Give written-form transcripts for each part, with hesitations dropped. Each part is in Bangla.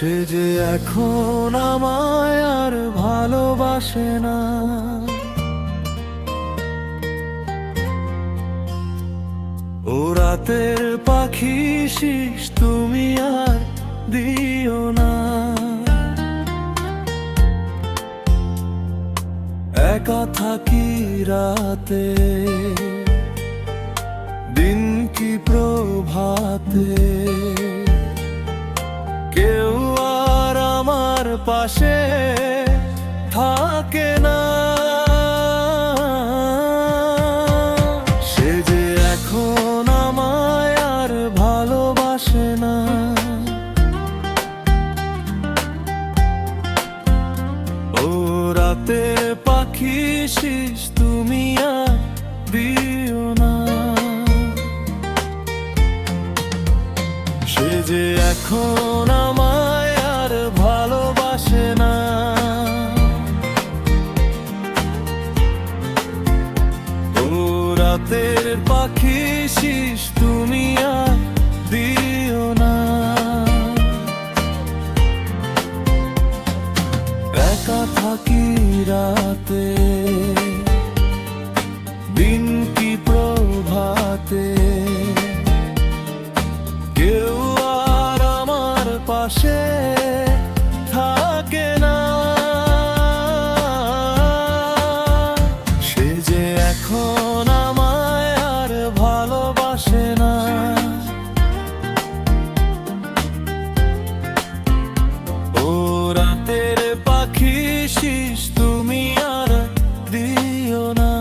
সে যে এখন আমায় আর ভালোবাসে না। ও রাতের পাখি শিস তুমি আর দিও না। একা থাকি রাতে, দিন কি প্রভাতে, কেউ আর আমার পাশে থাকে না। সে যে এখন আমায় আর ভালোবাসে না। ও রাতের পাখি শিস তুমি আর দিও না। সে যে এখন আমায় আর ভালোবাসে না। ও রাতের পাখি শিস তুমি আর দিও না। একা থাকি রাতে, দিন কি প্রভাতে, কেউ আর আমার পাশে থাকে না। সে যে এখন আমায় আর ভালোবাসে না। ও রাতের পাখি শিস তুমি আর দিও না।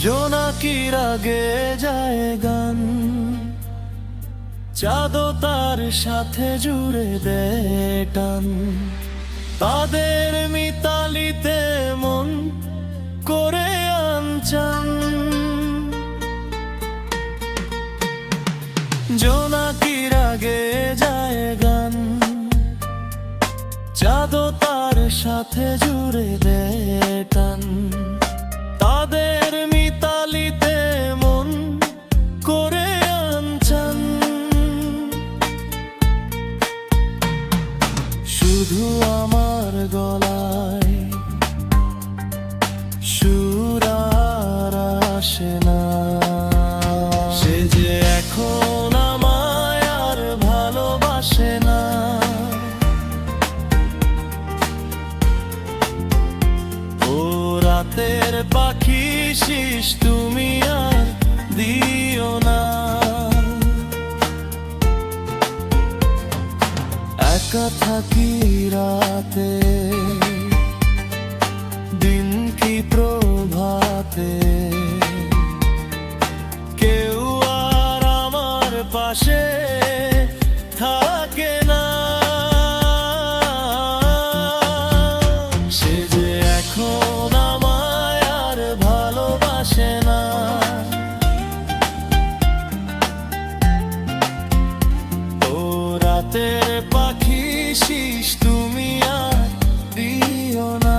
জোনাকির আগে যায় গান, চাঁদও তার সাথে জুড়ে দেয় টান। তাদের মিতালিতে মন করে আনচান। জোনাকির আগে যায় গান, চাঁদও তার সাথে জুড়ে দেয় টান। তাদের মিতালিতে মন করে আনচান। শুধু আমার গলায় সুর আর আসে না। সে যে এখন আমায় আর ভালোবাসে না। ও রাতের পাখি শিস তুমি আর দিও না। একা থাকি রাতে, দিন কি প্রভাতে, কেউ আর আমার পাশে থাকে না। সে যে এখন আমায় আর ভালোবাসে না। ও রাতের পাখি শিস তুমি আর দিও না।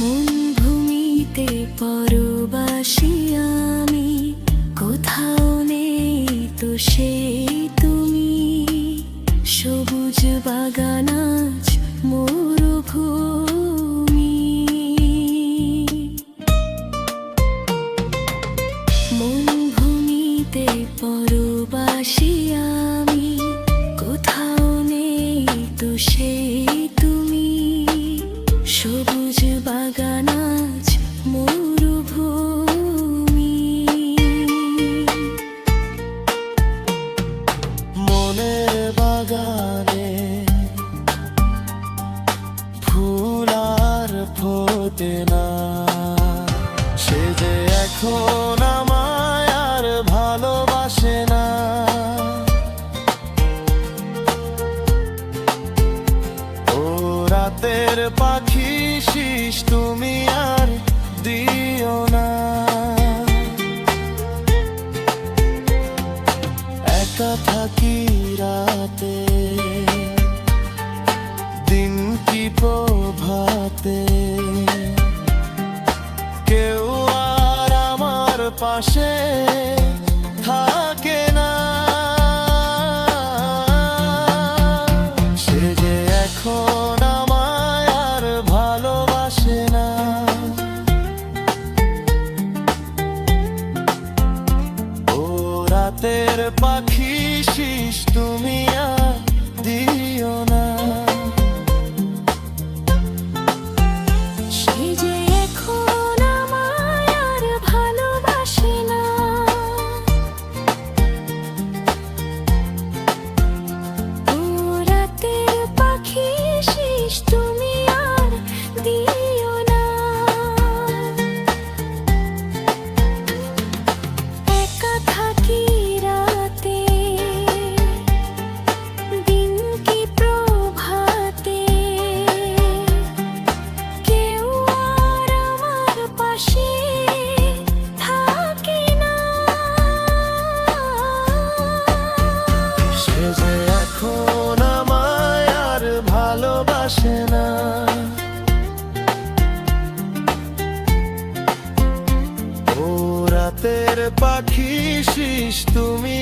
মন ভূমিতে পরবাসী আমি, কোথাও নেই তো সেই তুমি। সবুজ বাগান আজ মরুভূমি। মন ভূমিতে পরবাসী আমি, কোথাও নেই তো সেই তুমি। সবুজ বাগান আজ মরুভূমি। মনের বাগানে ফুল আর ফোটে না। সে যে এখন আমায় আর ভালোবাসে না। ও রাতের পাখি শীষ তুমি আর দিও না। একা থাকি রাতে, দিন কি প্রভাতে, কেউ আর আমার পাশে থাকে না। সে যে এখন আমায় আর ভালোবাসে না। ও রাতের পাখি শীষ তুমি আর দিও না। সে যে এখন আমায় আর ভালোবাসে না। ও রাতের পাখি শীষ তুমি আর দিও না। একা থাকি রাতে, দিন কি প্রভাতে, কেউ আর আমার পাশে থাকে না। সে যে এখন আমায় আর ভালোবাসে না। ও রাতের পাখি শীষ তুমি